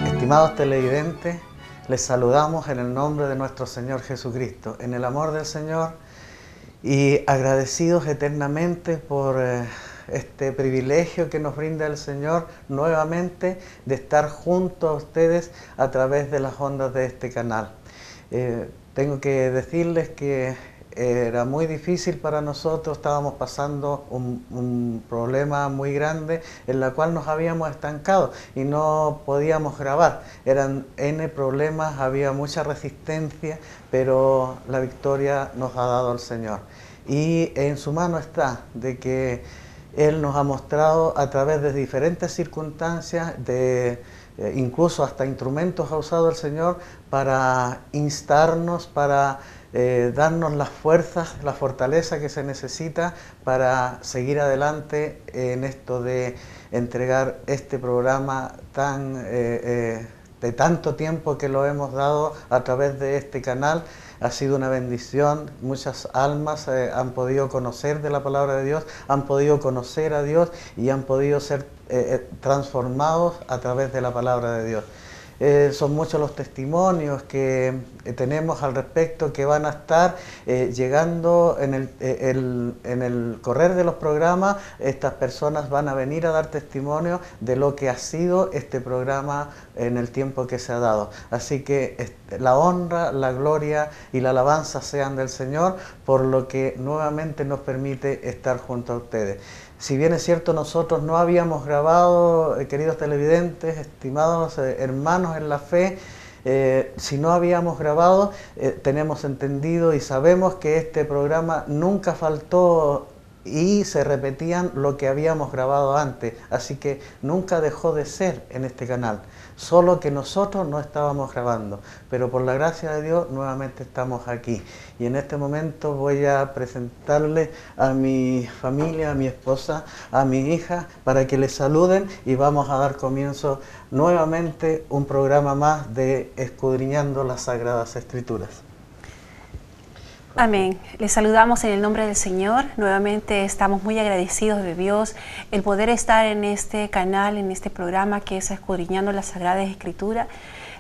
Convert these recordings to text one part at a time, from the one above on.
Estimados televidentes, les saludamos en el nombre de nuestro Señor Jesucristo, en el amor del Señor y agradecidos eternamente por este privilegio que nos brinda el Señor nuevamente de estar junto a ustedes a través de las ondas de este canal. Tengo que decirles que era muy difícil para nosotros, estábamos pasando un problema muy grande en el cual nos habíamos estancado y no podíamos grabar. Eran N problemas, había mucha resistencia, pero la victoria nos ha dado el Señor. Y en su mano está de que Él nos ha mostrado a través de diferentes circunstancias, incluso hasta instrumentos ha usado el Señor para instarnos, para darnos las fuerzas, la fortaleza que se necesita para seguir adelante en esto de entregar este programa de tanto tiempo que lo hemos dado a través de este canal. Ha sido una bendición, muchas almas han podido conocer de la palabra de Dios, han podido conocer a Dios y han podido ser transformados a través de la palabra de Dios. Son muchos los testimonios que tenemos al respecto que van a estar llegando en el correr de los programas. Estas personas van a venir a dar testimonio de lo que ha sido este programa en el tiempo que se ha dado. Así que la honra, la gloria y la alabanza sean del Señor por lo que nuevamente nos permite estar junto a ustedes. Si bien es cierto, nosotros no habíamos grabado, queridos televidentes, estimados hermanos en la fe, si no habíamos grabado, tenemos entendido y sabemos que este programa nunca faltó y se repetían lo que habíamos grabado antes, así que nunca dejó de ser en este canal, solo que nosotros no estábamos grabando, pero por la gracia de Dios nuevamente estamos aquí. Y en este momento voy a presentarle a mi familia, a mi esposa, a mi hija, para que les saluden y vamos a dar comienzo nuevamente un programa más de Escudriñando las Sagradas Escrituras. Amén. Les saludamos en el nombre del Señor. Nuevamente estamos muy agradecidos de Dios el poder estar en este canal, en este programa que es Escudriñando las Sagradas Escrituras.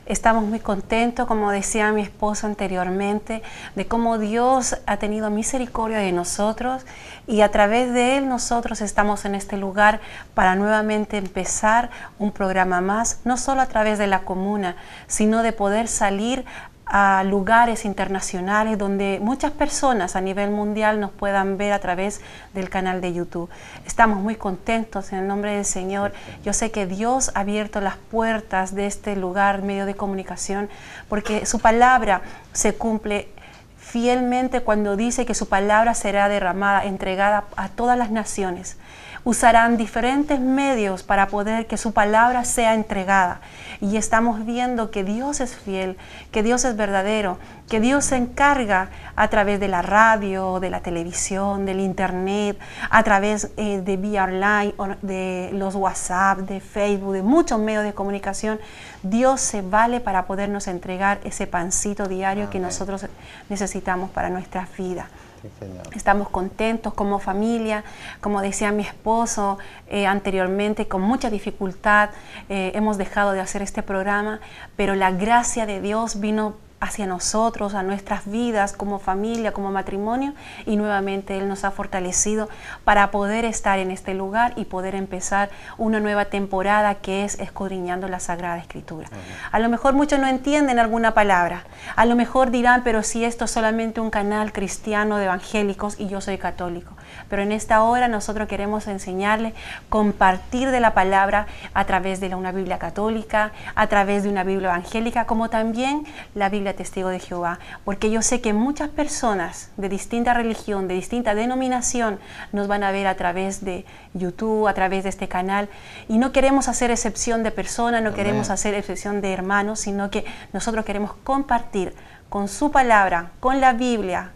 Estamos muy contentos, como decía mi esposo anteriormente, de cómo Dios ha tenido misericordia de nosotros y a través de Él nosotros estamos en este lugar para nuevamente empezar un programa más, no solo a través de la comuna, sino de poder salir a lugares internacionales donde muchas personas a nivel mundial nos puedan ver a través del canal de YouTube. Estamos muy contentos en el nombre del Señor. Yo sé que Dios ha abierto las puertas de este lugar, medio de comunicación, porque su palabra se cumple fielmente cuando dice que su palabra será derramada, entregada a todas las naciones. Usarán diferentes medios para poder que su palabra sea entregada. Y estamos viendo que Dios es fiel, que Dios es verdadero, que Dios se encarga a través de la radio, de la televisión, del internet, a través de vía online, de los WhatsApp, de Facebook, de muchos medios de comunicación. Dios se vale para podernos entregar ese pancito diario que nosotros necesitamos para nuestra vida. Sí, estamos contentos como familia, como decía mi esposo anteriormente, con mucha dificultad hemos dejado de hacer este programa, pero la gracia de Dios vino hacia nosotros, a nuestras vidas como familia, como matrimonio, y nuevamente Él nos ha fortalecido para poder estar en este lugar y poder empezar una nueva temporada que es Escudriñando la Sagrada Escritura. A lo mejor muchos no entienden alguna palabra, a lo mejor dirán, pero si esto es solamente un canal cristiano de evangélicos y yo soy católico. Pero en esta hora nosotros queremos enseñarle, compartir de la palabra a través de una Biblia católica, a través de una Biblia evangélica, como también la Biblia Testigo de Jehová, porque yo sé que muchas personas de distinta religión, de distinta denominación, nos van a ver a través de YouTube, a través de este canal, y no queremos hacer excepción de personas, no queremos hacer excepción de hermanos, sino que nosotros queremos compartir con su palabra, con la Biblia.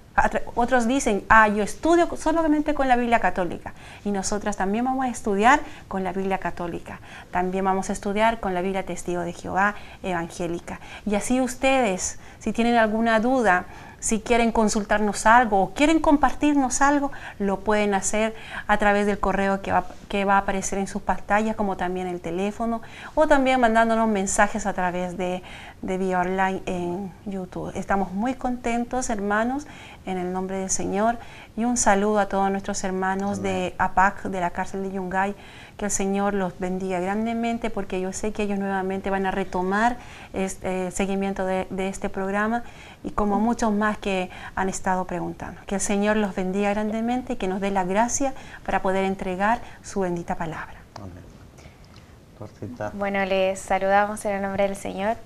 Otros dicen, yo estudio solamente con la Biblia católica, y nosotras también vamos a estudiar con la Biblia católica, también vamos a estudiar con la Biblia Testigo de Jehová evangélica. Y así ustedes, si tienen alguna duda, Si quieren consultarnos algo o quieren compartirnos algo, lo pueden hacer a través del correo que va a aparecer en sus pantallas, como también el teléfono, o también mandándonos mensajes a través de vía online en YouTube. Estamos muy contentos, hermanos, en el nombre del Señor, y un saludo a todos nuestros hermanos de APAC, de la cárcel de Yungay. Que el Señor los bendiga grandemente, porque yo sé que ellos nuevamente van a retomar el seguimiento de este programa, y como muchos más que han estado preguntando. Que el Señor los bendiga grandemente y que nos dé la gracia para poder entregar su bendita palabra. Amén. Bueno, les saludamos en el nombre del Señor.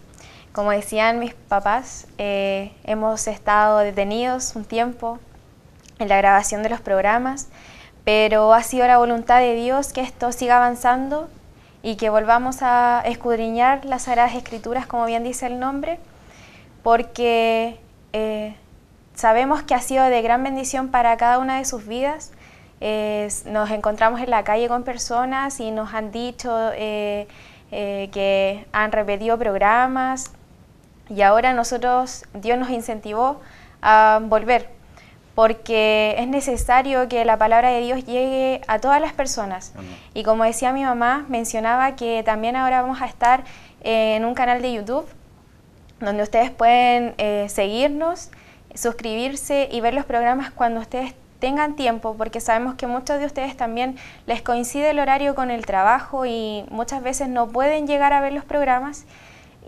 Como decían mis papás, hemos estado detenidos un tiempo en la grabación de los programas, pero ha sido la voluntad de Dios que esto siga avanzando y que volvamos a escudriñar las Sagradas Escrituras, como bien dice el nombre, porque sabemos que ha sido de gran bendición para cada una de sus vidas. Nos encontramos en la calle con personas y nos han dicho que han repetido programas, y ahora Dios nos incentivó a volver, porque es necesario que la palabra de Dios llegue a todas las personas. Amén. Y como decía mi mamá, mencionaba que también ahora vamos a estar en un canal de YouTube, donde ustedes pueden seguirnos, suscribirse y ver los programas cuando ustedes tengan tiempo, porque sabemos que muchos de ustedes también les coincide el horario con el trabajo y muchas veces no pueden llegar a ver los programas,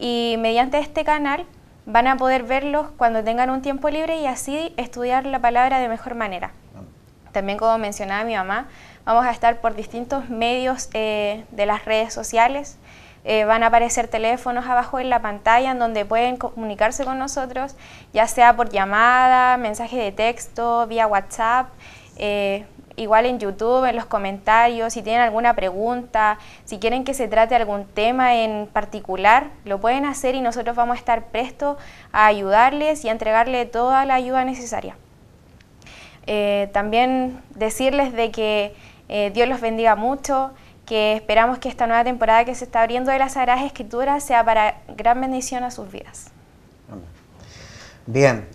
y mediante este canal van a poder verlos cuando tengan un tiempo libre y así estudiar la palabra de mejor manera. También, como mencionaba mi mamá, vamos a estar por distintos medios de las redes sociales. Van a aparecer teléfonos abajo en la pantalla en donde pueden comunicarse con nosotros, ya sea por llamada, mensaje de texto, vía WhatsApp, igual en YouTube, en los comentarios. Si tienen alguna pregunta, si quieren que se trate algún tema en particular, lo pueden hacer y nosotros vamos a estar prestos a ayudarles y a entregarle toda la ayuda necesaria. También decirles de que Dios los bendiga mucho, que esperamos que esta nueva temporada que se está abriendo de las Sagradas Escrituras sea para gran bendición a sus vidas. Bien,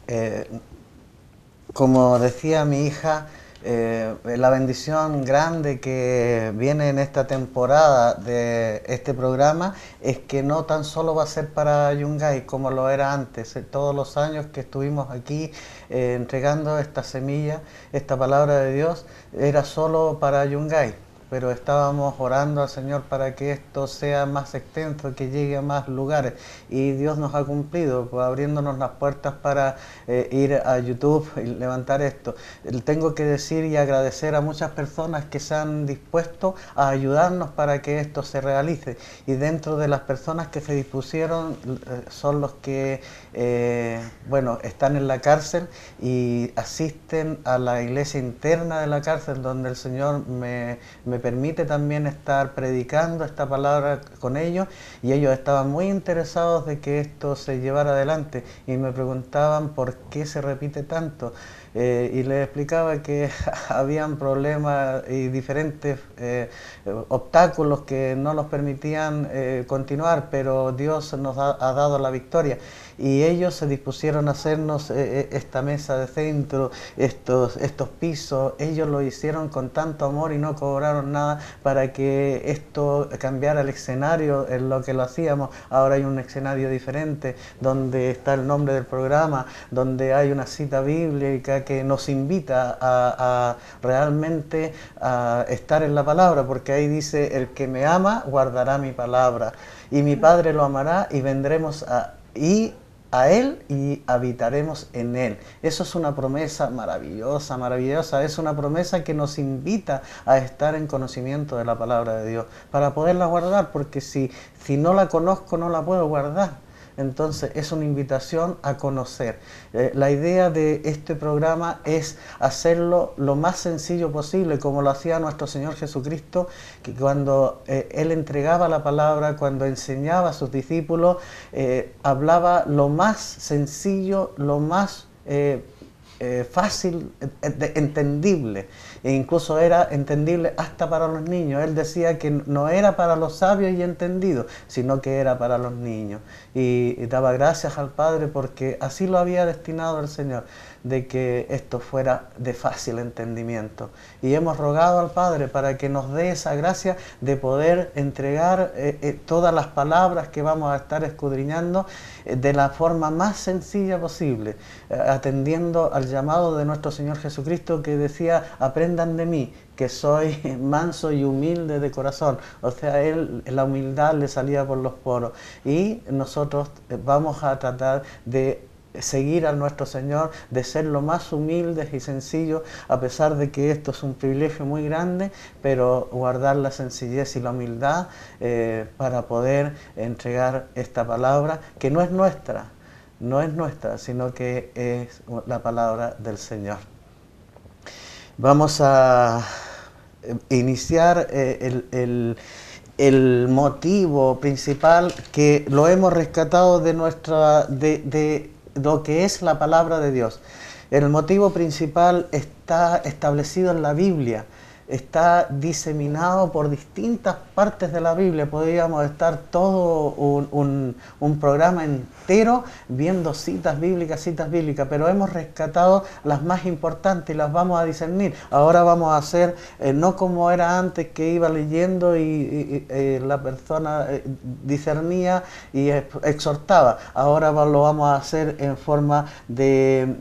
como decía mi hija, la bendición grande que viene en esta temporada de este programa es que no tan solo va a ser para Yungay como lo era antes. Todos los años que estuvimos aquí entregando esta semilla, esta palabra de Dios, era solo para Yungay, pero estábamos orando al Señor para que esto sea más extenso, que llegue a más lugares, y Dios nos ha cumplido, pues, abriéndonos las puertas para ir a YouTube y levantar esto. Tengo que decir y agradecer a muchas personas que se han dispuesto a ayudarnos para que esto se realice, y dentro de las personas que se dispusieron son los que bueno, están en la cárcel y asisten a la iglesia interna de la cárcel, donde el Señor me permite también estar predicando esta palabra con ellos, y ellos estaban muy interesados de que esto se llevara adelante y me preguntaban por qué se repite tanto. Y les explicaba que habían problemas y diferentes obstáculos que no nos permitían continuar, pero Dios nos ha dado la victoria. Y ellos se dispusieron a hacernos esta mesa de centro, estos pisos. Ellos lo hicieron con tanto amor y no cobraron nada para que esto cambiara el escenario en lo que lo hacíamos. Ahora hay un escenario diferente, donde está el nombre del programa, donde hay una cita bíblica que nos invita a realmente a estar en la palabra, porque ahí dice: el que me ama guardará mi palabra, y mi Padre lo amará, y vendremos a Él y habitaremos en Él. Eso es una promesa maravillosa, maravillosa. Es una promesa que nos invita a estar en conocimiento de la palabra de Dios, para poderla guardar, porque si no la conozco, no la puedo guardar. Entonces es una invitación a conocer. La idea de este programa es hacerlo lo más sencillo posible, como lo hacía nuestro Señor Jesucristo, que cuando Él entregaba la palabra, cuando enseñaba a sus discípulos, hablaba lo más sencillo, lo más fácil, entendible, e incluso era entendible hasta para los niños. Él decía que no era para los sabios y entendidos, sino que era para los niños. Y daba gracias al Padre porque así lo había destinado el Señor, de que esto fuera de fácil entendimiento. Y hemos rogado al Padre para que nos dé esa gracia de poder entregar todas las palabras que vamos a estar escudriñando de la forma más sencilla posible, atendiendo al llamado de nuestro Señor Jesucristo, que decía: aprendan de mí, que soy manso y humilde de corazón. O sea, él, la humildad le salía por los poros. Y nosotros vamos a tratar de seguir a nuestro Señor, de ser lo más humildes y sencillos, a pesar de que esto es un privilegio muy grande, pero guardar la sencillez y la humildad para poder entregar esta palabra, que no es nuestra, sino que es la palabra del Señor. Vamos a iniciar el motivo principal, que lo hemos rescatado de lo que es la palabra de Dios. El motivo principal está establecido en la Biblia, está diseminado por distintas partes de la Biblia. Podríamos estar todo un programa entero viendo citas bíblicas, pero hemos rescatado las más importantes y las vamos a discernir. Ahora vamos a hacer, no como era antes, que iba leyendo y la persona discernía y exhortaba. Ahora lo vamos a hacer en forma de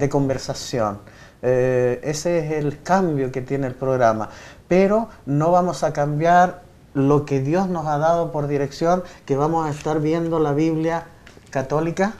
conversación. Ese es el cambio que tiene el programa, pero no vamos a cambiar lo que Dios nos ha dado por dirección, que vamos a estar viendo la Biblia católica.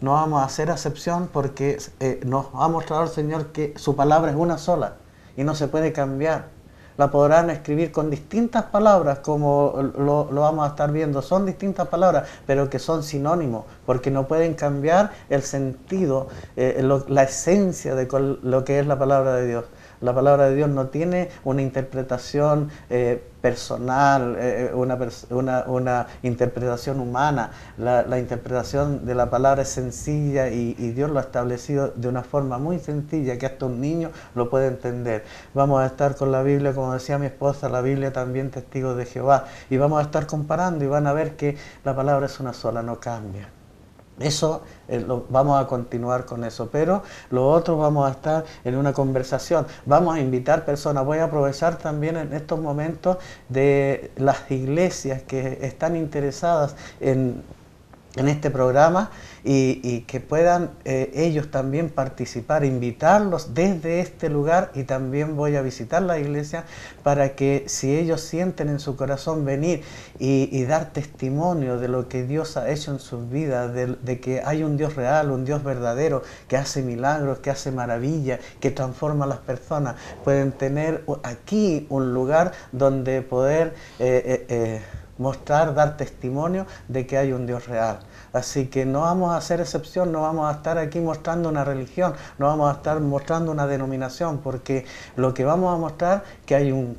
No vamos a hacer excepción, porque nos ha mostrado el Señor que su palabra es una sola y no se puede cambiar. La podrán escribir con distintas palabras, como lo vamos a estar viendo. Son distintas palabras, pero que son sinónimos, porque no pueden cambiar el sentido, la esencia de lo que es la palabra de Dios. La palabra de Dios no tiene una interpretación personal, una interpretación humana. La interpretación de la palabra es sencilla, y Dios lo ha establecido de una forma muy sencilla que hasta un niño lo puede entender. Vamos a estar con la Biblia, como decía mi esposa, la Biblia también testigo de Jehová, y vamos a estar comparando y van a ver que la palabra es una sola, no cambia. Eso vamos a continuar con eso, pero lo otro vamos a estar en una conversación. Vamos a invitar personas. Voy a aprovechar también en estos momentos de las iglesias que están interesadas en este programa, y que puedan ellos también participar, invitarlos desde este lugar. Y también voy a visitar la iglesia para que, si ellos sienten en su corazón venir y dar testimonio de lo que Dios ha hecho en sus vidas, de que hay un Dios real, un Dios verdadero, que hace milagros, que hace maravillas, que transforma a las personas, pueden tener aquí un lugar donde poder mostrar, dar testimonio de que hay un Dios real. Así que no vamos a hacer excepción, no vamos a estar aquí mostrando una religión, no vamos a estar mostrando una denominación, porque lo que vamos a mostrar es que hay un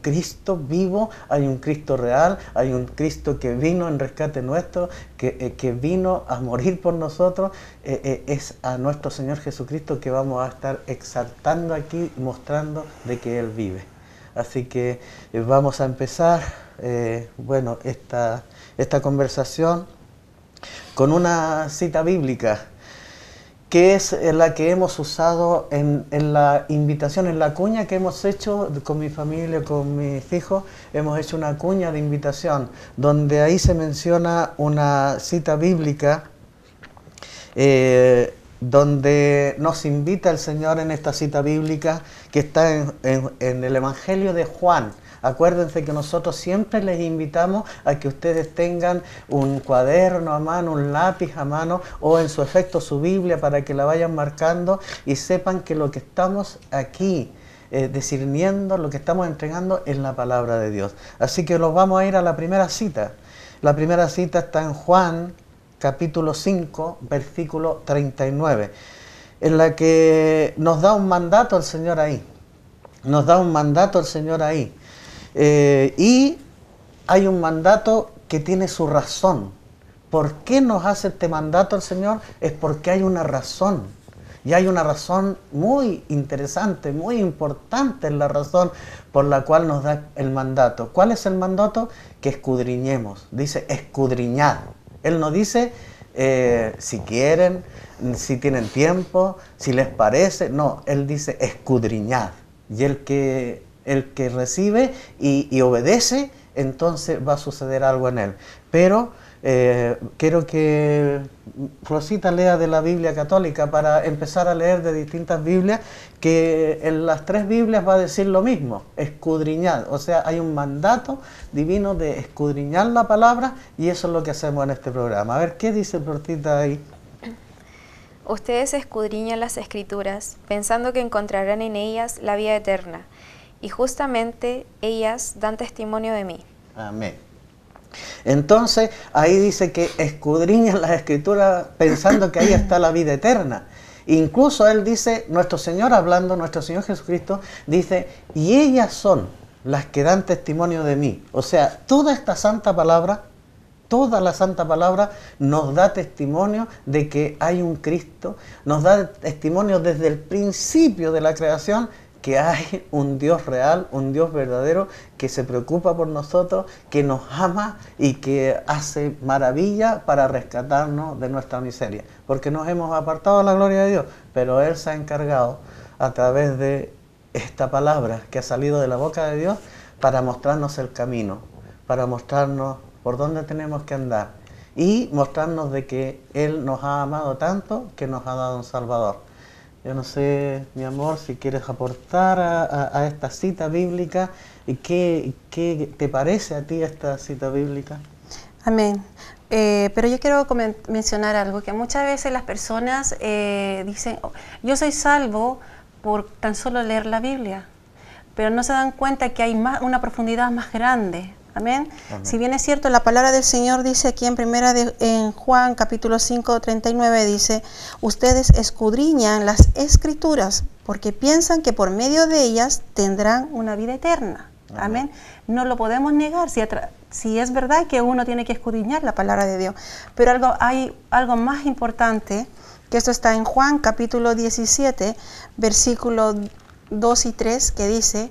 Cristo vivo, hay un Cristo real, hay un Cristo que vino en rescate nuestro, que vino a morir por nosotros. Es a nuestro Señor Jesucristo que vamos a estar exaltando aquí, mostrando de que Él vive. Así que vamos a empezar esta conversación con una cita bíblica, que es la que hemos usado en la invitación, en la cuña que hemos hecho con mi familia, con mis hijos. Hemos hecho una cuña de invitación, donde ahí se menciona una cita bíblica, donde nos invita el Señor en esta cita bíblica, que está en el Evangelio de Juan. Acuérdense que nosotros siempre les invitamos a que ustedes tengan un cuaderno a mano, un lápiz a mano, o en su efecto su Biblia, para que la vayan marcando y sepan que lo que estamos aquí discerniendo, lo que estamos entregando, es la palabra de Dios. Así que los vamos a ir a la primera cita. La primera cita está en Juan, capítulo 5, versículo 39, en la que nos da un mandato el Señor ahí. Nos da un mandato el Señor ahí. Y hay un mandato que tiene su razón. ¿Por qué nos hace este mandato el Señor? Es porque hay una razón. Y hay una razón muy interesante, muy importante, en la razón por la cual nos da el mandato. ¿Cuál es el mandato? Que escudriñemos. Dice escudriñad. Él no dice si quieren, si tienen tiempo, si les parece. No, Él dice escudriñad. Y el que recibe y obedece, entonces va a suceder algo en él. Pero quiero que Rosita lea de la Biblia católica para empezar a leer de distintas Biblias, que en las 3 Biblias va a decir lo mismo, escudriñar. O sea, hay un mandato divino de escudriñar la palabra, y eso es lo que hacemos en este programa. A ver, ¿qué dice Rosita ahí? Ustedes escudriñan las Escrituras, pensando que encontrarán en ellas la vida eterna, y justamente ellas dan testimonio de mí. Amén. Entonces, ahí dice que escudriñan las Escrituras pensando que ahí está la vida eterna. Incluso Él dice, nuestro Señor hablando, nuestro Señor Jesucristo, dice, y ellas son las que dan testimonio de mí. O sea, toda esta santa palabra, toda la santa palabra nos da testimonio de que hay un Cristo, nos da testimonio desde el principio de la creación que hay un Dios real, un Dios verdadero, que se preocupa por nosotros, que nos ama y que hace maravilla para rescatarnos de nuestra miseria. Porque nos hemos apartado de la gloria de Dios, pero Él se ha encargado a través de esta palabra que ha salido de la boca de Dios para mostrarnos el camino, para mostrarnos por dónde tenemos que andar y mostrarnos de que Él nos ha amado tanto que nos ha dado un Salvador. Yo no sé, mi amor, si quieres aportar a esta cita bíblica. ¿Qué te parece a ti esta cita bíblica? Amén. Pero yo quiero mencionar algo, que muchas veces las personas dicen, oh, yo soy salvo por tan solo leer la Biblia, pero no se dan cuenta que hay una profundidad más grande. Amén. Amén. Si bien es cierto, la palabra del Señor dice aquí en Juan capítulo 5, 39, dice, ustedes escudriñan las Escrituras porque piensan que por medio de ellas tendrán una vida eterna. Amén. Amén. No lo podemos negar si es verdad que uno tiene que escudriñar la palabra de Dios. Pero hay algo más importante, que esto está en Juan capítulo 17, versículos 2 y 3, que dice...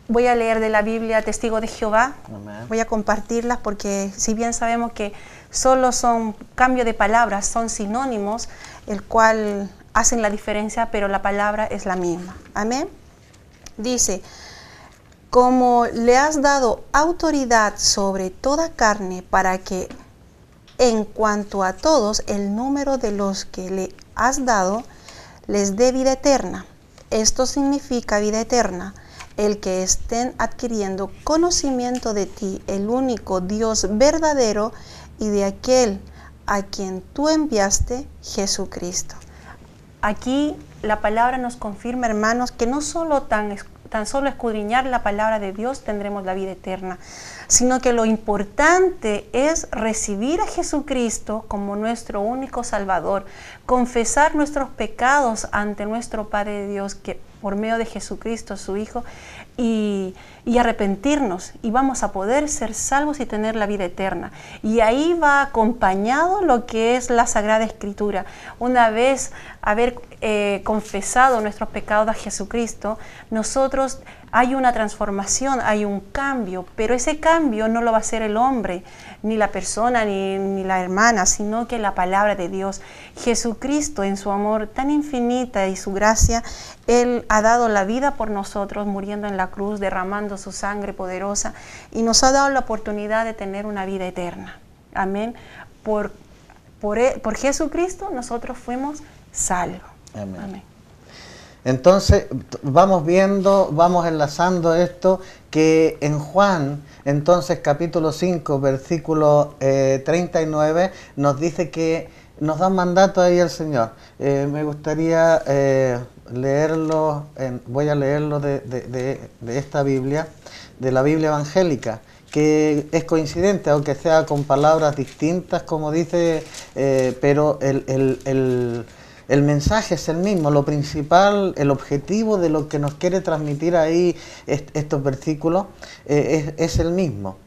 voy a leer de la Biblia Testigo de Jehová. Amén. Voy a compartirlas porque si bien sabemos que solo son cambio de palabras, son sinónimos, el cual hacen la diferencia, pero la palabra es la misma. Amén. Dice, como le has dado autoridad sobre toda carne para que en cuanto a todos el número de los que le has dado les dé vida eterna. Esto significa vida eterna, el que estén adquiriendo conocimiento de ti, el único Dios verdadero, y de aquel a quien tú enviaste, Jesucristo. Aquí la palabra nos confirma, hermanos, que no solo tan solo escudriñar la palabra de Dios tendremos la vida eterna, sino que lo importante es recibir a Jesucristo como nuestro único Salvador, confesar nuestros pecados ante nuestro Padre Dios, que por medio de Jesucristo, su Hijo, y arrepentirnos, y vamos a poder ser salvos y tener la vida eterna. Y ahí va acompañado lo que es la Sagrada Escritura. Una vez haber confesado nuestros pecados a Jesucristo, nosotros hay una transformación, hay un cambio, pero ese cambio no lo va a hacer el hombre, ni la persona, ni la hermana, sino que la palabra de Dios. Jesucristo, en su amor tan infinita y su gracia, Él ha dado la vida por nosotros, muriendo en la cruz, derramando su sangre poderosa, y nos ha dado la oportunidad de tener una vida eterna. Amén. Por Jesucristo nosotros fuimos salvos. Amén. Amén. Entonces vamos viendo, vamos enlazando esto, que en Juan, entonces capítulo 5, versículo 39, nos dice que nos da un mandato ahí el Señor. Me gustaría leerlo, voy a leerlo de esta Biblia, de la Biblia evangélica, que es coincidente, aunque sea con palabras distintas, como dice, pero el mensaje es el mismo, lo principal, el objetivo de lo que nos quiere transmitir ahí estos versículos es el mismo.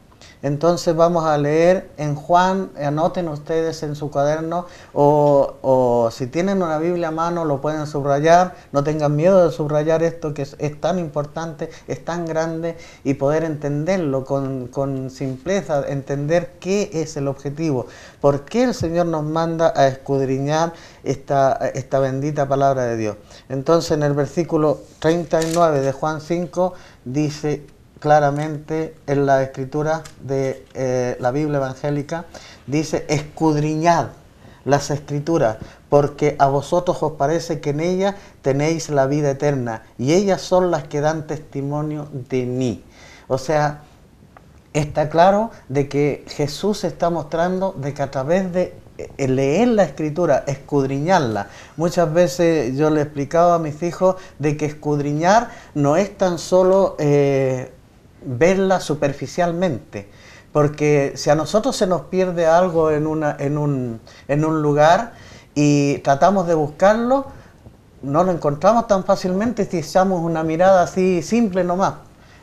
Entonces vamos a leer en Juan, anoten ustedes en su cuaderno o si tienen una Biblia a mano lo pueden subrayar, no tengan miedo de subrayar esto que es tan importante, es tan grande y poder entenderlo con simpleza, entender qué es el objetivo, por qué el Señor nos manda a escudriñar esta bendita palabra de Dios. Entonces en el versículo 39 de Juan 5 dice claramente en la escritura de la Biblia evangélica, dice: escudriñad las escrituras, porque a vosotros os parece que en ellas tenéis la vida eterna, y ellas son las que dan testimonio de mí. O sea, está claro de que Jesús está mostrando de que a través de leer la escritura, escudriñarla. Muchas veces yo le explicaba a mis hijos de que escudriñar no es tan solo verla superficialmente, porque si a nosotros se nos pierde algo en un lugar y tratamos de buscarlo, no lo encontramos tan fácilmente si echamos una mirada así simple nomás.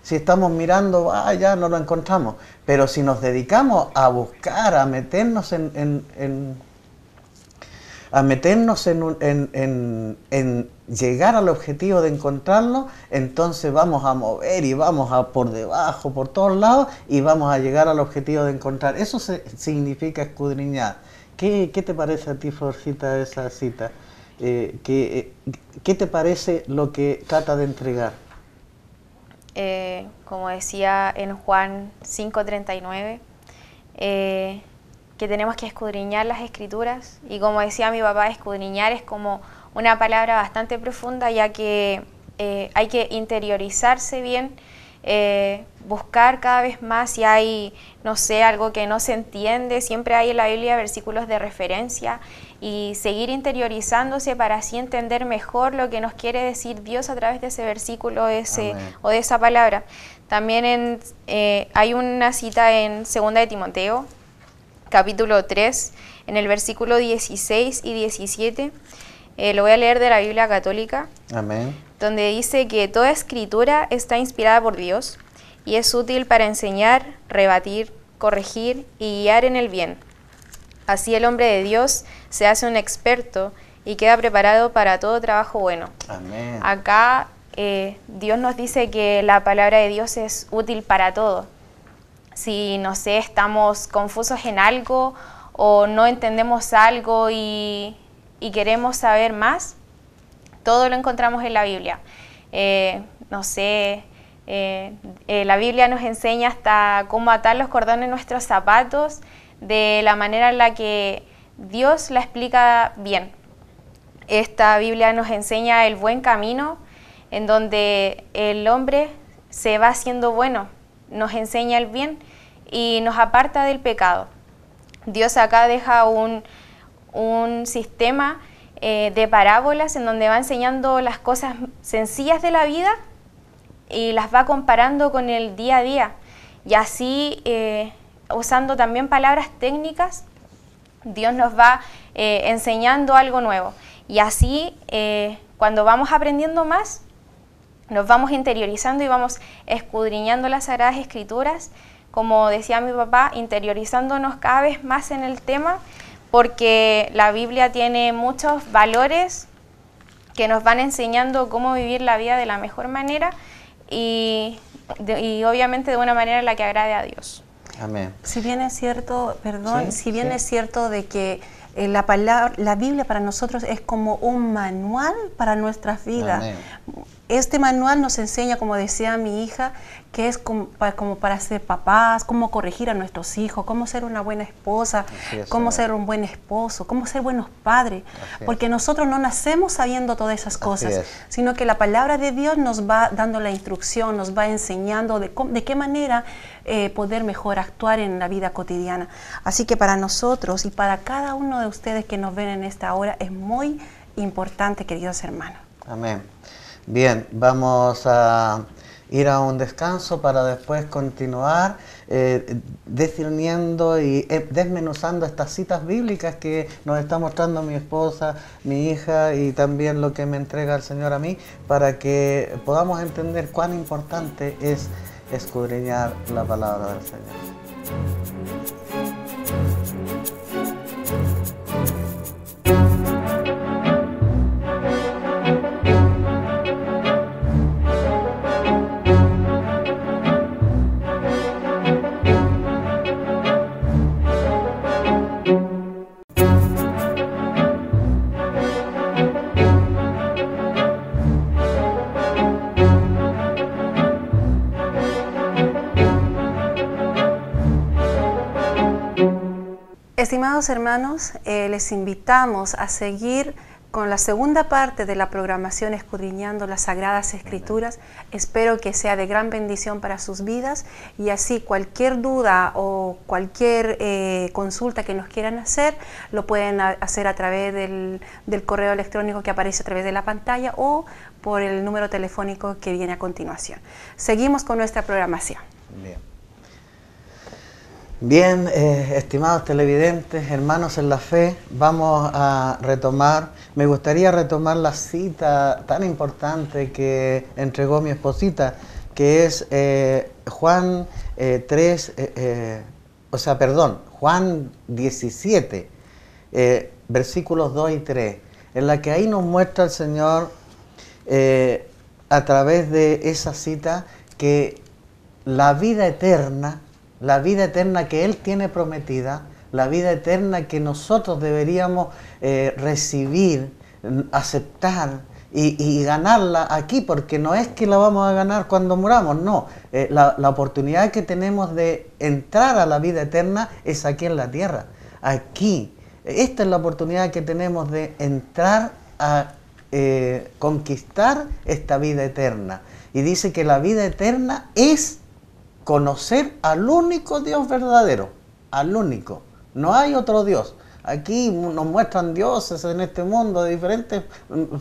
Si estamos mirando, ya no lo encontramos. Pero si nos dedicamos a buscar, a meternos en llegar al objetivo de encontrarlo, entonces vamos a mover y vamos a por debajo, por todos lados, y vamos a llegar al objetivo de encontrar. Eso significa escudriñar. ¿Qué te parece a ti, Florcita, esa cita? ¿Qué te parece lo que trata de entregar? Como decía en Juan 5:39, que tenemos que escudriñar las escrituras, y como decía mi papá, escudriñar es como una palabra bastante profunda, ya que hay que interiorizarse bien, buscar cada vez más si hay, no sé, algo que no se entiende. Siempre hay en la Biblia versículos de referencia, y seguir interiorizándose para así entender mejor lo que nos quiere decir Dios a través de ese versículo o de esa palabra. También hay una cita en 2 de Timoteo, capítulo 3, en el versículo 16 y 17. Lo voy a leer de la Biblia católica. Amén. Donde dice que toda escritura está inspirada por Dios y es útil para enseñar, rebatir, corregir y guiar en el bien. Así el hombre de Dios se hace un experto y queda preparado para todo trabajo bueno. Amén. Acá Dios nos dice que la palabra de Dios es útil para todo. Si, no sé, estamos confusos en algo o no entendemos algo y queremos saber más, todo lo encontramos en la Biblia. No sé, la Biblia nos enseña hasta cómo atar los cordones de nuestros zapatos de la manera en la que Dios la explica bien. Esta Biblia nos enseña el buen camino, en donde el hombre se va haciendo bueno, nos enseña el bien y nos aparta del pecado. Dios acá deja un sistema de parábolas en donde va enseñando las cosas sencillas de la vida y las va comparando con el día a día, y así usando también palabras técnicas, Dios nos va enseñando algo nuevo, y así cuando vamos aprendiendo más, nos vamos interiorizando y vamos escudriñando las Sagradas Escrituras, como decía mi papá, interiorizándonos cada vez más en el tema, porque la Biblia tiene muchos valores que nos van enseñando cómo vivir la vida de la mejor manera y obviamente de una manera en la que agrade a Dios. Amén. Si bien es cierto, perdón, Sí, si bien sí. es cierto de que la Biblia para nosotros es como un manual para nuestras vidas. Amén. Este manual nos enseña, como decía mi hija, que es como para ser papás, cómo corregir a nuestros hijos, cómo ser una buena esposa, cómo ser un buen esposo, cómo ser buenos padres, porque nosotros no nacemos sabiendo todas esas cosas, sino que la palabra de Dios nos va dando la instrucción, nos va enseñando de qué manera poder mejor actuar en la vida cotidiana. Así que para nosotros y para cada uno de ustedes que nos ven en esta hora es muy importante, queridos hermanos. Amén. Bien, vamos a ir a un descanso para después continuar discerniendo y desmenuzando estas citas bíblicas que nos está mostrando mi esposa, mi hija, y también lo que me entrega el Señor a mí, para que podamos entender cuán importante es escudriñar la palabra del Señor. Estimados hermanos, les invitamos a seguir con la segunda parte de la programación Escudriñando las Sagradas Escrituras. Espero que sea de gran bendición para sus vidas y así cualquier duda o cualquier consulta que nos quieran hacer, lo pueden hacer a través del correo electrónico que aparece a través de la pantalla o por el número telefónico que viene a continuación. Seguimos con nuestra programación. Bien, estimados televidentes, hermanos en la fe, vamos a retomar. Me gustaría retomar la cita tan importante que entregó mi esposita, que es Juan 17, versículos 2 y 3, en la que ahí nos muestra el Señor a través de esa cita que la vida eterna que Él tiene prometida, la vida eterna que nosotros deberíamos recibir, aceptar y ganarla aquí, porque no es que la vamos a ganar cuando muramos, no. La oportunidad que tenemos de entrar a la vida eterna es aquí en la tierra, aquí. Esta es la oportunidad que tenemos de entrar a conquistar esta vida eterna. Y dice que la vida eterna es conocer al único Dios verdadero, al único. No hay otro Dios. Aquí nos muestran dioses en este mundo de diferentes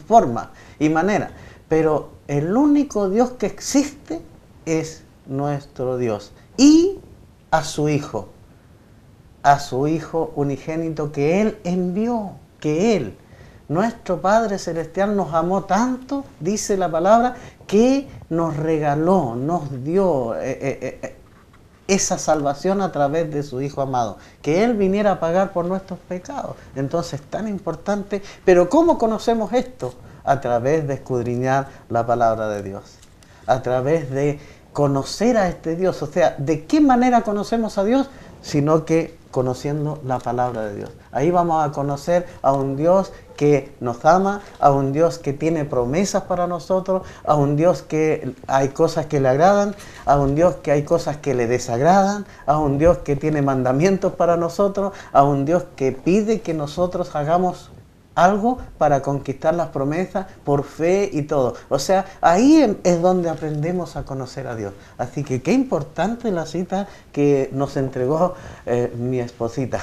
formas y maneras, pero el único Dios que existe es nuestro Dios y a su Hijo unigénito que Él envió, que Él, nuestro Padre Celestial, nos amó tanto, dice la palabra, que nos regaló, nos dio esa salvación a través de su Hijo amado, que Él viniera a pagar por nuestros pecados. Entonces, tan importante. Pero ¿cómo conocemos esto? A través de escudriñar la palabra de Dios, a través de conocer a este Dios. O sea, ¿de qué manera conocemos a Dios? Sino que conociendo la palabra de Dios. Ahí vamos a conocer a un Dios que nos ama, a un Dios que tiene promesas para nosotros, a un Dios que hay cosas que le agradan, a un Dios que hay cosas que le desagradan, a un Dios que tiene mandamientos para nosotros, a un Dios que pide que nosotros hagamos algo para conquistar las promesas por fe y todo. O sea, ahí es donde aprendemos a conocer a Dios. Así que qué importante la cita que nos entregó mi esposita.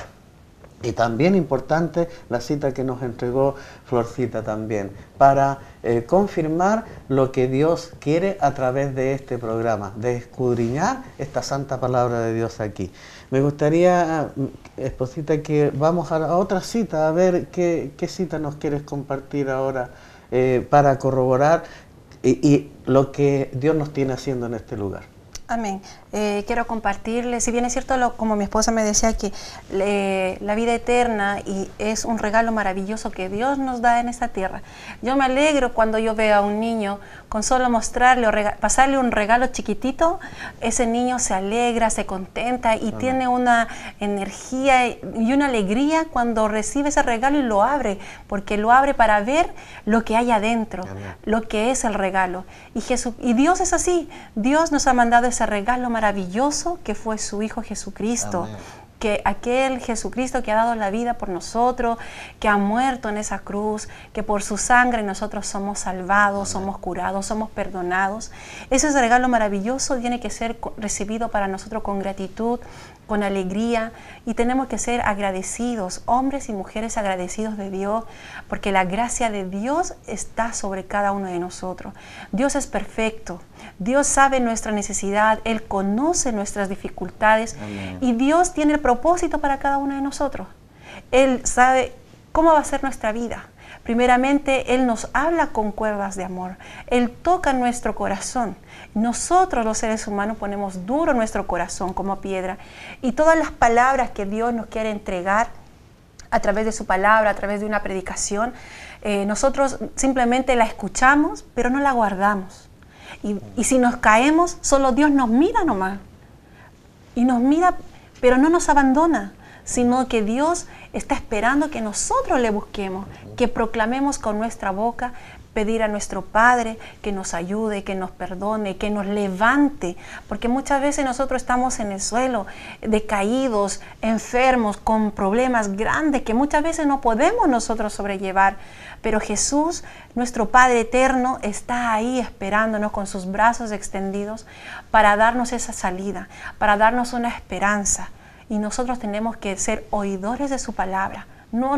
Y también importante la cita que nos entregó Florcita también, para confirmar lo que Dios quiere a través de este programa, de escudriñar esta santa palabra de Dios aquí. Me gustaría, esposita, que vamos a otra cita, a ver qué cita nos quieres compartir ahora para corroborar y lo que Dios nos tiene haciendo en este lugar. Amén. Quiero compartirles, si bien es cierto, como mi esposa me decía, que la vida eterna y es un regalo maravilloso que Dios nos da en esta tierra. Yo me alegro cuando yo veo a un niño, con solo mostrarle o pasarle un regalo chiquitito, ese niño se alegra, se contenta y tiene una energía y una alegría cuando recibe ese regalo y lo abre, porque lo abre para ver lo que hay adentro, lo que es el regalo. Y Dios es así. Dios nos ha mandado ese regalo maravilloso que fue su Hijo Jesucristo. Amén. Que aquel Jesucristo que ha dado la vida por nosotros, que ha muerto en esa cruz, que por su sangre nosotros somos salvados, amén, somos curados, somos perdonados. Ese regalo maravilloso tiene que ser recibido para nosotros con gratitud, con alegría, y tenemos que ser agradecidos, hombres y mujeres agradecidos de Dios, porque la gracia de Dios está sobre cada uno de nosotros. Dios es perfecto, Dios sabe nuestra necesidad, Él conoce nuestras dificultades, amén, y Dios tiene el propósito para cada uno de nosotros. Él sabe cómo va a ser nuestra vida, Primeramente, Él nos habla con cuerdas de amor. Él toca nuestro corazón. Nosotros, los seres humanos, ponemos duro nuestro corazón como piedra. Y todas las palabras que Dios nos quiere entregar a través de su palabra, a través de una predicación, nosotros simplemente la escuchamos, pero no la guardamos. Y si nos caemos, solo Dios nos mira nomás. Y nos mira, pero no nos abandona, sino que Dios está esperando que nosotros le busquemos, que proclamemos con nuestra boca, pedir a nuestro Padre que nos ayude, que nos perdone, que nos levante, porque muchas veces nosotros estamos en el suelo, decaídos, enfermos, con problemas grandes que muchas veces no podemos nosotros sobrellevar, pero Jesús, nuestro Padre eterno, está ahí esperándonos con sus brazos extendidos para darnos esa salida, para darnos una esperanza, y nosotros tenemos que ser oidores de su palabra, no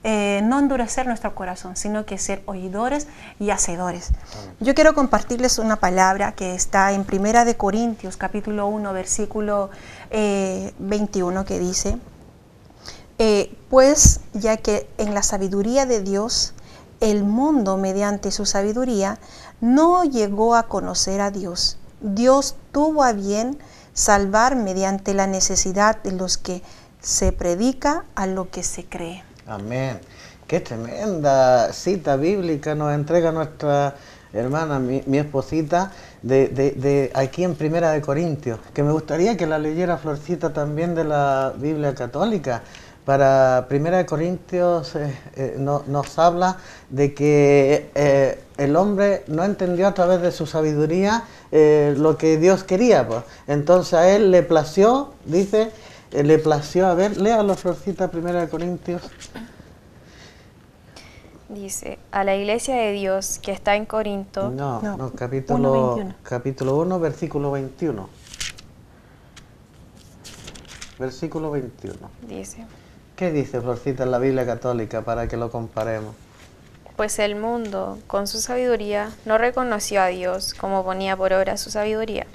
endurecer nuestro corazón, sino que ser oidores y hacedores. Yo quiero compartirles una palabra que está en 1 Corintios, capítulo 1, versículo 21, que dice, pues ya que en la sabiduría de Dios, el mundo mediante su sabiduría no llegó a conocer a Dios. Dios tuvo a bien salvar mediante la necesidad de los que se predica a lo que se cree. Amén. Qué tremenda cita bíblica nos entrega nuestra hermana, mi esposita, de aquí en 1 Corintios, que me gustaría que la leyera Florcita también de la Biblia católica. Para 1 Corintios nos habla de que el hombre no entendió a través de su sabiduría lo que Dios quería, pues. Entonces a él le plació, dice, le plació, a ver, léalo Florcita, 1 Corintios. Dice, a la iglesia de Dios que está en Corinto. No, capítulo 1, versículo 21. Versículo 21. Dice, ¿qué dice Florcita en la Biblia católica para que lo comparemos? pues el mundo, con su sabiduría, no reconoció a Dios como ponía por obra su sabiduría.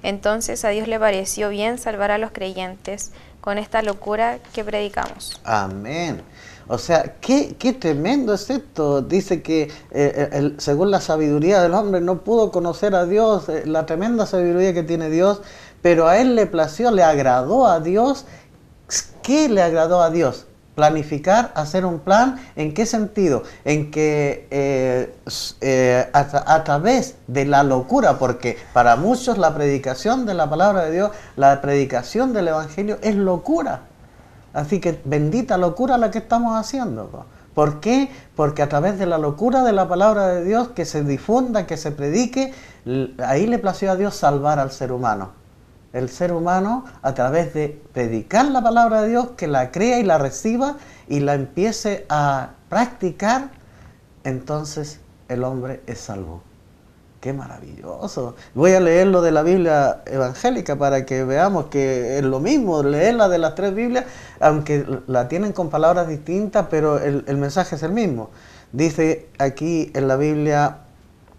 Entonces a Dios le pareció bien salvar a los creyentes con esta locura que predicamos. Amén. O sea, qué tremendo es esto. Dice que según la sabiduría del hombre no pudo conocer a Dios, la tremenda sabiduría que tiene Dios, pero a él le plació, le agradó a Dios. ¿Qué le agradó a Dios? Planificar, hacer un plan. ¿En qué sentido? En que a través de la locura, porque para muchos la predicación de la palabra de Dios, la predicación del Evangelio es locura. Así que bendita locura la que estamos haciendo. ¿Por qué? Porque a través de la locura de la palabra de Dios, que se difunda, que se predique, ahí le plació a Dios salvar al ser humano. El ser humano, a través de predicar la palabra de Dios, que la crea y la reciba y la empiece a practicar, entonces el hombre es salvo. ¡Qué maravilloso! Voy a leer lo de la Biblia evangélica para que veamos que es lo mismo, leerla de las tres Biblias, aunque la tienen con palabras distintas, pero el mensaje es el mismo. Dice aquí en la Biblia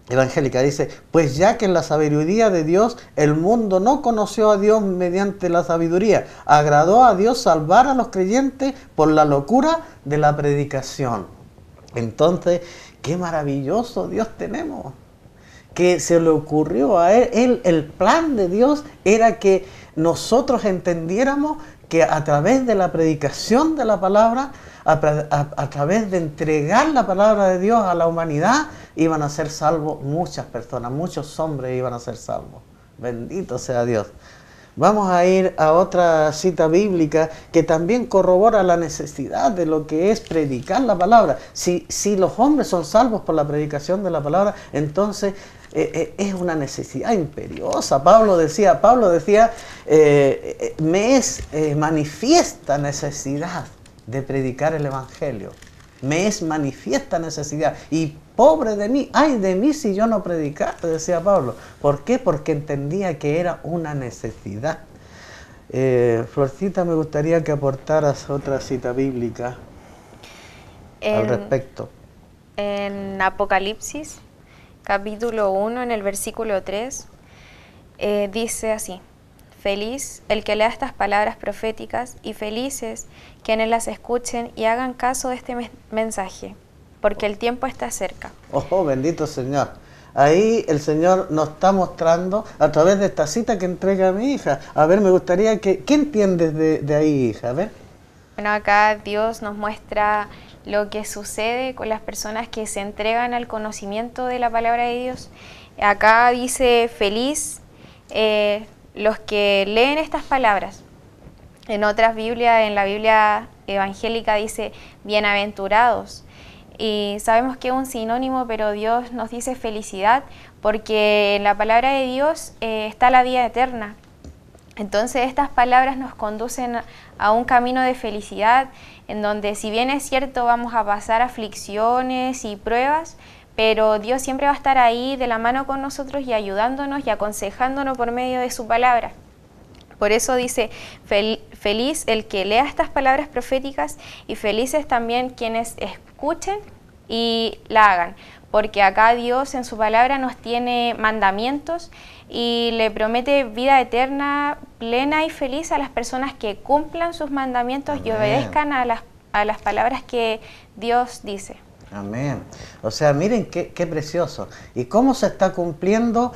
evangélica, dice, pues ya que en la sabiduría de Dios el mundo no conoció a Dios mediante la sabiduría, agradó a Dios salvar a los creyentes por la locura de la predicación. Entonces, qué maravilloso Dios tenemos, que se le ocurrió a él, el plan de Dios era que nosotros entendiéramos que a través de la predicación de la palabra, a través de entregar la palabra de Dios a la humanidad, iban a ser salvos muchas personas, muchos hombres iban a ser salvos. Bendito sea Dios. Vamos a ir a otra cita bíblica que también corrobora la necesidad de lo que es predicar la palabra. Si los hombres son salvos por la predicación de la palabra, entonces es una necesidad imperiosa. Pablo decía, me es manifiesta necesidad de predicar el Evangelio. Me es manifiesta necesidad. Y pobre de mí, ay de mí si yo no predicara, decía Pablo. ¿Por qué? Porque entendía que era una necesidad. Florcita, me gustaría que aportaras otra cita bíblica al respecto. En Apocalipsis, capítulo 1, en el versículo 3, dice así, feliz el que lea estas palabras proféticas y felices quienes las escuchen y hagan caso de este mensaje, porque el tiempo está cerca. Oh, bendito Señor. Ahí el Señor nos está mostrando a través de esta cita que entrega a mi hija. A ver, me gustaría que... ¿Qué entiendes de ahí, hija? A ver. Bueno, acá Dios nos muestra lo que sucede con las personas que se entregan al conocimiento de la palabra de Dios. Acá dice feliz los que leen estas palabras. En otras Biblias, en la Biblia evangélica dice bienaventurados. Y sabemos que es un sinónimo, pero Dios nos dice felicidad porque en la palabra de Dios está la vida eterna. Entonces estas palabras nos conducen a un camino de felicidad en donde, si bien es cierto, vamos a pasar aflicciones y pruebas, pero Dios siempre va a estar ahí de la mano con nosotros y ayudándonos y aconsejándonos por medio de su palabra. Por eso dice, feliz el que lea estas palabras proféticas y felices también quienes escuchen y la hagan. Porque acá Dios en su palabra nos tiene mandamientos y le promete vida eterna, plena y feliz a las personas que cumplan sus mandamientos. Amén. Y obedezcan a las palabras que Dios dice. Amén. O sea, miren qué precioso. Y cómo se está cumpliendo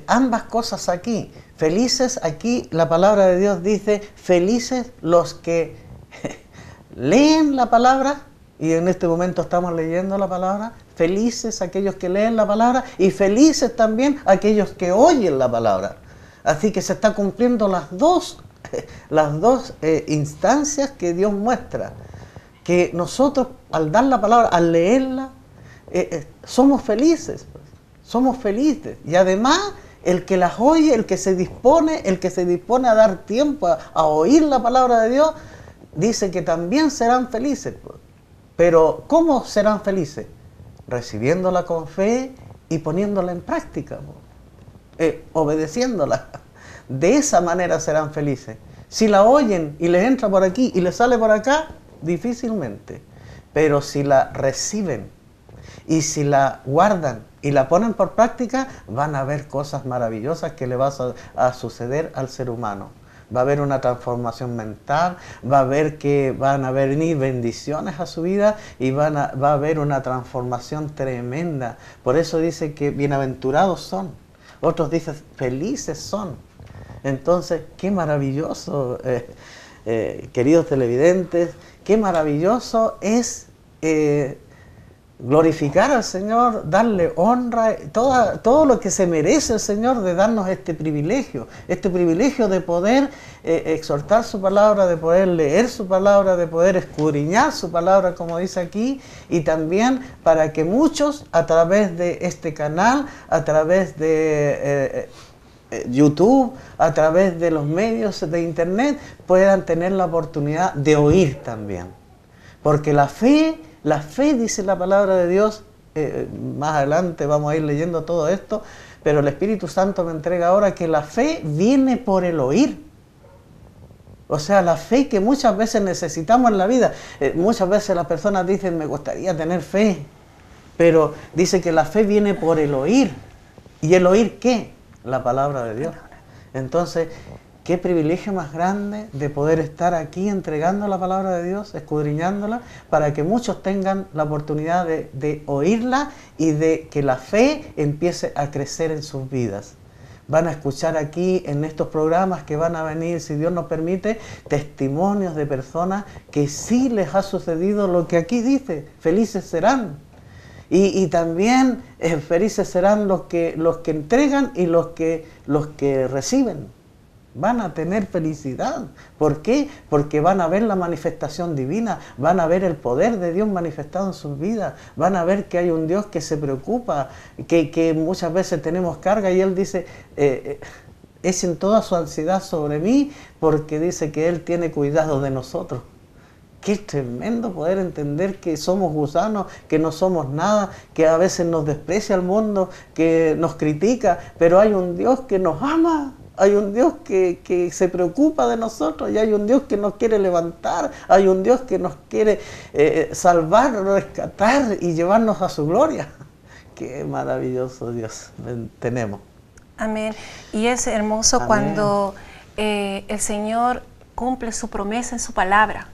ambas cosas aquí. Felices, aquí la palabra de Dios dice, felices los que leen la palabra, y en este momento estamos leyendo la palabra, felices aquellos que leen la palabra y felices también aquellos que oyen la palabra. Así que se está cumpliendo las dos instancias que Dios muestra. Que nosotros al dar la palabra, al leerla, somos felices, somos felices. Y además el que las oye, el que se dispone a dar tiempo a oír la palabra de Dios, dice que también serán felices. Pero ¿cómo serán felices? Recibiéndola con fe y poniéndola en práctica, obedeciéndola. De esa manera serán felices. Si la oyen y les entra por aquí y les sale por acá, difícilmente. Pero si la reciben y si la guardan y la ponen por práctica, van a ver cosas maravillosas que le van a suceder al ser humano. Va a haber una transformación mental, va a ver que van a venir bendiciones a su vida y va a haber una transformación tremenda. Por eso dice que bienaventurados son. Otros dicen felices son. Entonces, qué maravilloso, queridos televidentes, qué maravilloso es glorificar al Señor, darle honra, todo lo que se merece el Señor de darnos este privilegio de poder exhortar su palabra, de poder leer su palabra, de poder escudriñar su palabra, como dice aquí, y también para que muchos a través de este canal, a través de YouTube, a través de los medios de internet, puedan tener la oportunidad de oír también. Porque la fe, dice la palabra de Dios, más adelante vamos a ir leyendo todo esto, pero el Espíritu Santo me entrega ahora que la fe viene por el oír. O sea, la fe que muchas veces necesitamos en la vida. Muchas veces las personas dicen, me gustaría tener fe, pero dice que la fe viene por el oír. ¿Y el oír qué? La palabra de Dios. Entonces, qué privilegio más grande de poder estar aquí entregando la palabra de Dios, escudriñándola, para que muchos tengan la oportunidad de oírla y de que la fe empiece a crecer en sus vidas. Van a escuchar aquí en estos programas que van a venir, si Dios nos permite, testimonios de personas que sí les ha sucedido lo que aquí dice, felices serán. Y también felices serán los que entregan y los que reciben. Van a tener felicidad. ¿Por qué? Porque van a ver la manifestación divina, van a ver el poder de Dios manifestado en sus vidas, van a ver que hay un Dios que se preocupa, que muchas veces tenemos carga y Él dice, echen toda su ansiedad sobre mí, porque dice que Él tiene cuidado de nosotros. Qué tremendo poder entender que somos gusanos, que no somos nada, que a veces nos desprecia el mundo, que nos critica, pero hay un Dios que nos ama, hay un Dios que se preocupa de nosotros, y hay un Dios que nos quiere levantar, hay un Dios que nos quiere salvar, rescatar y llevarnos a su gloria. Qué maravilloso Dios tenemos. Amén. Y es hermoso. Amén. Cuando el Señor cumple su promesa en su palabra.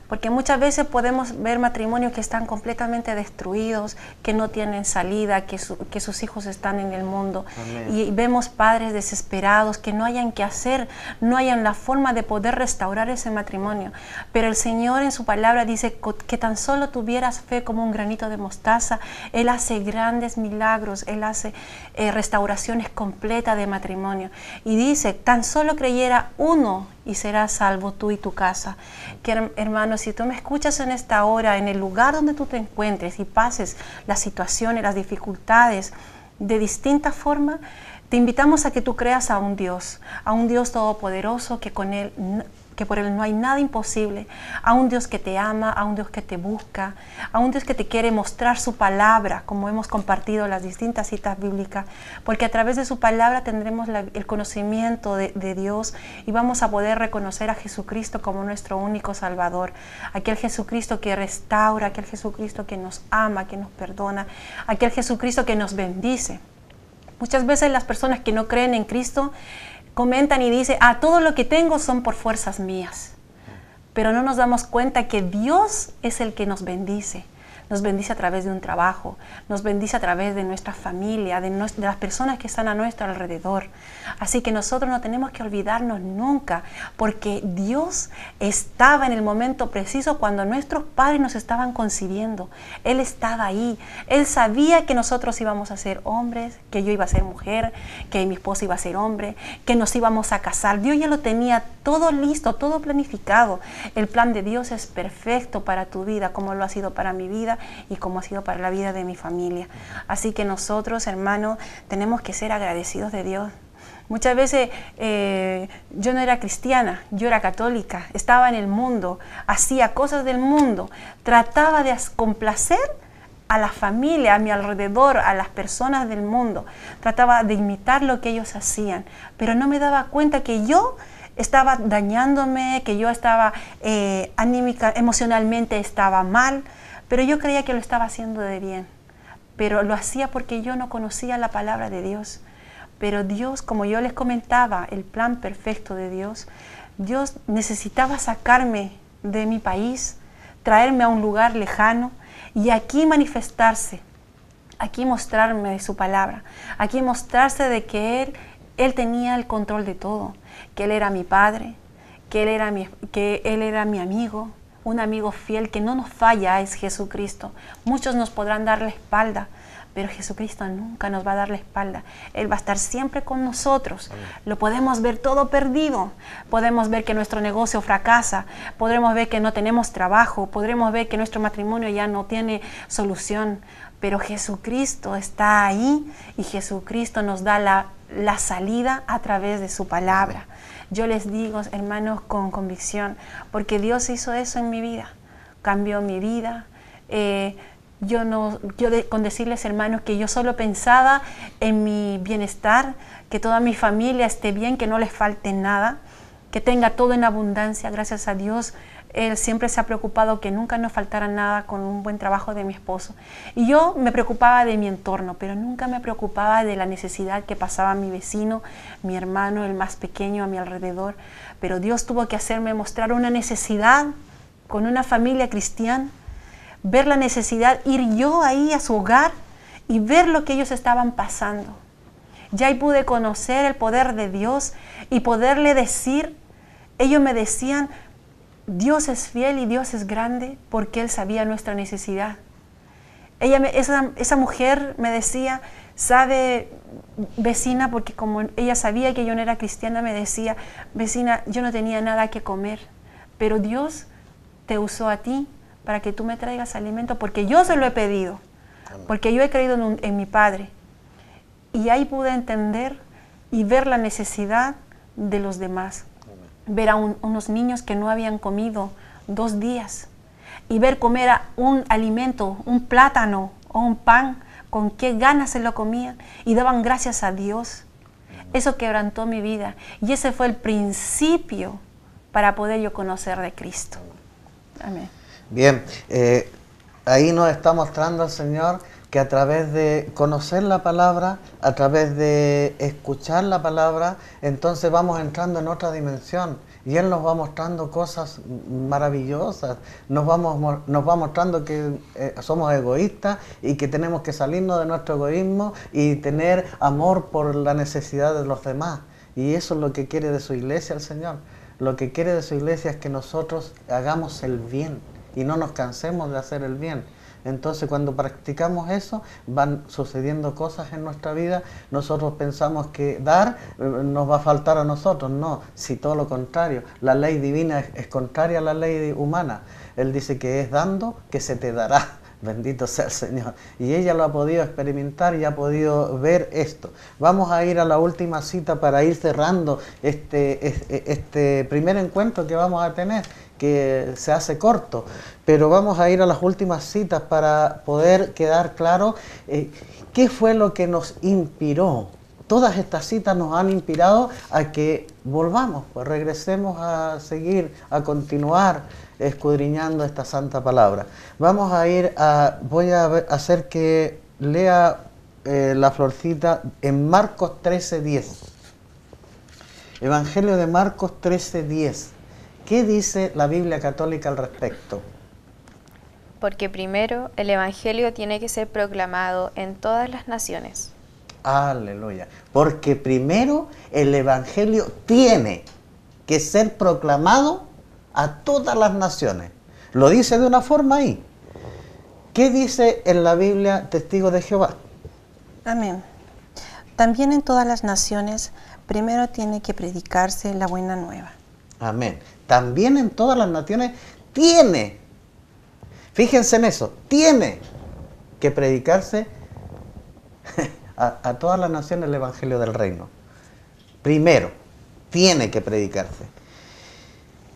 Porque muchas veces podemos ver matrimonios que están completamente destruidos, que no tienen salida, que sus hijos están en el mundo. Amén. Y vemos padres desesperados que no hayan qué hacer, no hayan la forma de poder restaurar ese matrimonio. Pero el Señor en su palabra dice que tan solo tuvieras fe como un granito de mostaza. Él hace grandes milagros, Él hace restauraciones completas de matrimonio. Y dice, tan solo creyera uno y serás salvo tú y tu casa. Que, hermano, si tú me escuchas en esta hora, en el lugar donde tú te encuentres y pases las situaciones, las dificultades de distinta forma, te invitamos a que tú creas a un Dios todopoderoso, que por Él no hay nada imposible, a un Dios que te ama, a un Dios que te busca, a un Dios que te quiere mostrar su palabra, como hemos compartido las distintas citas bíblicas, porque a través de su palabra tendremos el conocimiento de Dios y vamos a poder reconocer a Jesucristo como nuestro único Salvador, aquel Jesucristo que restaura, aquel Jesucristo que nos ama, que nos perdona, aquel Jesucristo que nos bendice. Muchas veces las personas que no creen en Cristo comentan y dicen, todo lo que tengo son por fuerzas mías. Pero no nos damos cuenta que Dios es el que nos bendice. Nos bendice a través de un trabajo, nos bendice a través de nuestra familia, de las personas que están a nuestro alrededor. Así que nosotros no tenemos que olvidarnos nunca, porque Dios estaba en el momento preciso cuando nuestros padres nos estaban concibiendo. Él estaba ahí. Él sabía que nosotros íbamos a ser hombres, que yo iba a ser mujer, que mi esposo iba a ser hombre, que nos íbamos a casar. Dios ya lo tenía todo listo, todo planificado. El plan de Dios es perfecto para tu vida, como lo ha sido para mi vida y como ha sido para la vida de mi familia. Así que nosotros, hermanos, tenemos que ser agradecidos de Dios. Muchas veces yo no era cristiana, yo era católica, estaba en el mundo, hacía cosas del mundo, trataba de complacer a la familia, a mi alrededor, a las personas del mundo, trataba de imitar lo que ellos hacían, pero no me daba cuenta que yo estaba dañándome, que yo estaba emocionalmente estaba mal, pero yo creía que lo estaba haciendo de bien, pero lo hacía porque yo no conocía la palabra de Dios. Pero Dios, como yo les comentaba, el plan perfecto de Dios, Dios necesitaba sacarme de mi país, traerme a un lugar lejano y aquí manifestarse, aquí mostrarme de su palabra, aquí mostrarse de que Él tenía el control de todo, que Él era mi Padre, que Él era mi amigo, un amigo fiel que no nos falla es Jesucristo. Muchos nos podrán dar la espalda, pero Jesucristo nunca nos va a dar la espalda. Él va a estar siempre con nosotros. Amén. Lo podemos ver todo perdido. Podemos ver que nuestro negocio fracasa. Podremos ver que no tenemos trabajo. Podremos ver que nuestro matrimonio ya no tiene solución. Pero Jesucristo está ahí y Jesucristo nos da la salida a través de su palabra. Yo les digo, hermanos, con convicción, porque Dios hizo eso en mi vida. Cambió mi vida. Con decirles, hermanos, que yo solo pensaba en mi bienestar, que toda mi familia esté bien, que no les falte nada, que tenga todo en abundancia. Gracias a Dios, Él siempre se ha preocupado que nunca nos faltara nada con un buen trabajo de mi esposo. Y yo me preocupaba de mi entorno, pero nunca me preocupaba de la necesidad que pasaba mi vecino, mi hermano, el más pequeño a mi alrededor. Pero Dios tuvo que hacerme mostrar una necesidad con una familia cristiana, ver la necesidad, ir yo ahí a su hogar y ver lo que ellos estaban pasando. Ya ahí pude conocer el poder de Dios y poderle decir, ellos me decían, Dios es fiel y Dios es grande porque Él sabía nuestra necesidad. Esa mujer me decía, sabe, vecina, porque como ella sabía que yo no era cristiana, me decía, vecina, yo no tenía nada que comer, pero Dios te usó a ti para que tú me traigas alimento, porque yo se lo he pedido, porque yo he creído en mi Padre. Y ahí pude entender y ver la necesidad de los demás. Ver a unos niños que no habían comido 2 días y ver comer un alimento, un plátano o un pan, con qué ganas se lo comían y daban gracias a Dios. Eso quebrantó mi vida y ese fue el principio para poder yo conocer de Cristo. Amén. Bien, ahí nos está mostrando el Señor que a través de conocer la palabra, a través de escuchar la palabra, entonces vamos entrando en otra dimensión. Y Él nos va mostrando cosas maravillosas, nos va mostrando que somos egoístas y que tenemos que salirnos de nuestro egoísmo y tener amor por la necesidad de los demás. Y eso es lo que quiere de su iglesia el Señor. Lo que quiere de su iglesia es que nosotros hagamos el bien y no nos cansemos de hacer el bien. Entonces cuando practicamos eso, van sucediendo cosas en nuestra vida. Nosotros pensamos que dar nos va a faltar a nosotros. No, si todo lo contrario. La ley divina es contraria a la ley humana. Él dice que es dando que se te dará. Bendito sea el Señor. Y ella lo ha podido experimentar y ha podido ver esto. Vamos a ir a la última cita para ir cerrando este primer encuentro que vamos a tener, que se hace corto, pero vamos a ir a las últimas citas para poder quedar claro qué fue lo que nos inspiró. Todas estas citas nos han inspirado a que volvamos, pues regresemos a seguir, a continuar escudriñando esta santa palabra. Vamos a ir a, voy a hacer que lea la Florcita en Marcos 13:10. Evangelio de Marcos 13:10. ¿Qué dice la Biblia Católica al respecto? Porque primero el Evangelio tiene que ser proclamado en todas las naciones. Aleluya. Porque primero el Evangelio tiene que ser proclamado a todas las naciones. Lo dice de una forma ahí. ¿Qué dice en la Biblia Testigo de Jehová? Amén. También en todas las naciones primero tiene que predicarse la buena nueva. Amén. También en todas las naciones tiene, fíjense en eso, tiene que predicarse a todas las naciones el Evangelio del Reino. Primero, tiene que predicarse.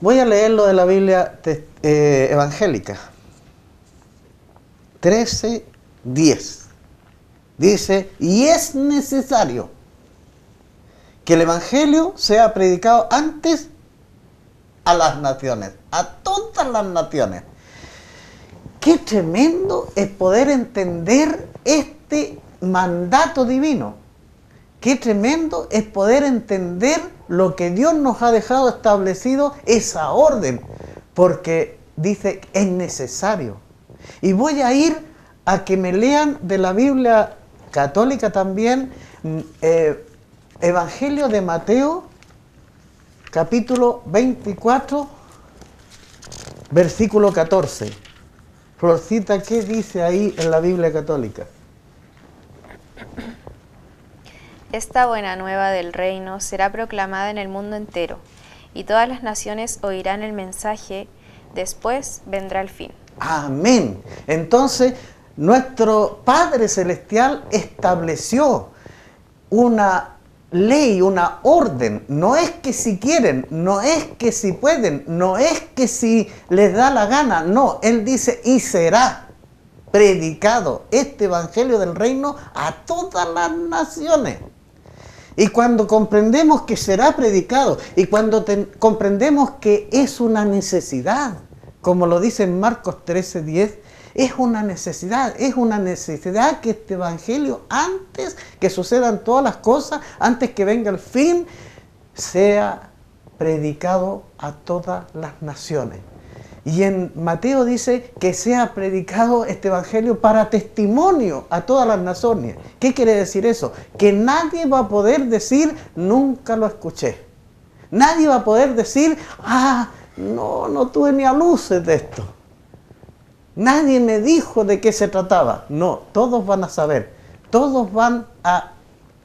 Voy a leer lo de la Biblia evangélica. 13:10. Dice, y es necesario que el Evangelio sea predicado antes a las naciones, a todas las naciones. Qué tremendo es poder entender este mandato divino. Qué tremendo es poder entender lo que Dios nos ha dejado establecido, esa orden, porque dice es necesario. Y voy a ir a que me lean de la Biblia Católica también, Evangelio de Mateo, capítulo 24, versículo 14. Florcita, ¿qué dice ahí en la Biblia Católica? Esta buena nueva del reino será proclamada en el mundo entero, y todas las naciones oirán el mensaje, después vendrá el fin. Amén. Entonces, nuestro Padre Celestial estableció una ley, una orden. No es que si quieren, no es que si pueden, no es que si les da la gana, no. Él dice, y será predicado este Evangelio del Reino a todas las naciones. Y cuando comprendemos que será predicado, y cuando comprendemos que es una necesidad, como lo dice en Marcos 13:10, es una necesidad que este Evangelio, antes que sucedan todas las cosas, antes que venga el fin, sea predicado a todas las naciones. Y en Mateo dice que sea predicado este Evangelio para testimonio a todas las naciones. ¿Qué quiere decir eso? Que nadie va a poder decir, nunca lo escuché. Nadie va a poder decir, no tuve ni a luces de esto. Nadie me dijo de qué se trataba. No, todos van a saber. Todos van a,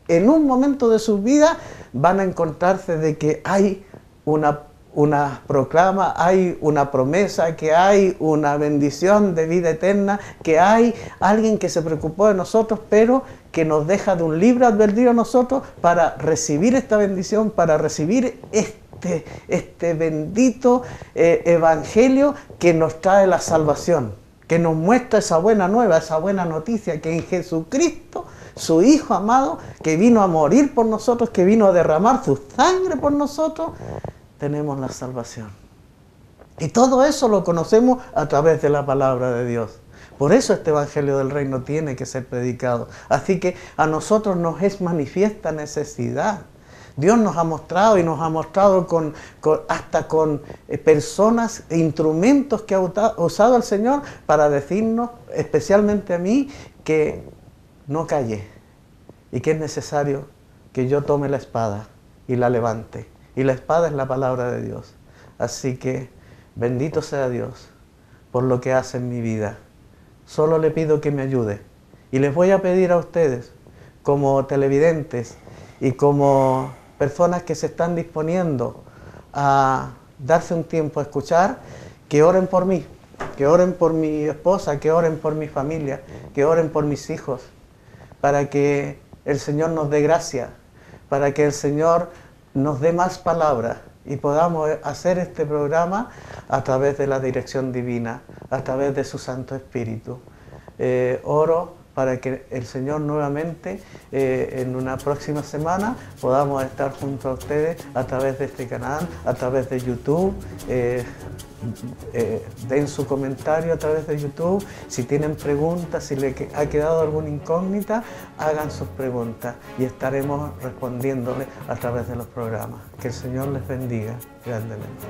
en un momento de su vida, van a encontrarse de que hay una proclama, hay una promesa, que hay una bendición de vida eterna, que hay alguien que se preocupó de nosotros, pero que nos deja de un libre albedrío a nosotros para recibir esta bendición, para recibir este bendito evangelio que nos trae la salvación, que nos muestra esa buena nueva, esa buena noticia, que en Jesucristo, su Hijo amado, que vino a morir por nosotros, que vino a derramar su sangre por nosotros, tenemos la salvación. Y todo eso lo conocemos a través de la palabra de Dios. Por eso este Evangelio del Reino tiene que ser predicado. Así que a nosotros nos es manifiesta necesidad. Dios nos ha mostrado y nos ha mostrado hasta con personas e instrumentos que ha usado el Señor para decirnos, especialmente a mí, que no calle y que es necesario que yo tome la espada y la levante. Y la espada es la palabra de Dios. Así que bendito sea Dios por lo que hace en mi vida. Solo le pido que me ayude. Y les voy a pedir a ustedes, como televidentes y como personas que se están disponiendo a darse un tiempo a escuchar, que oren por mí, que oren por mi esposa, que oren por mi familia, que oren por mis hijos, para que el Señor nos dé gracia, para que el Señor nos dé más palabras y podamos hacer este programa a través de la dirección divina, a través de su Santo Espíritu. Oro para que el Señor nuevamente en una próxima semana podamos estar junto a ustedes a través de este canal, a través de YouTube. Den su comentario a través de YouTube. Si tienen preguntas, si les ha quedado alguna incógnita, hagan sus preguntas y estaremos respondiéndoles a través de los programas. Que el Señor les bendiga grandemente.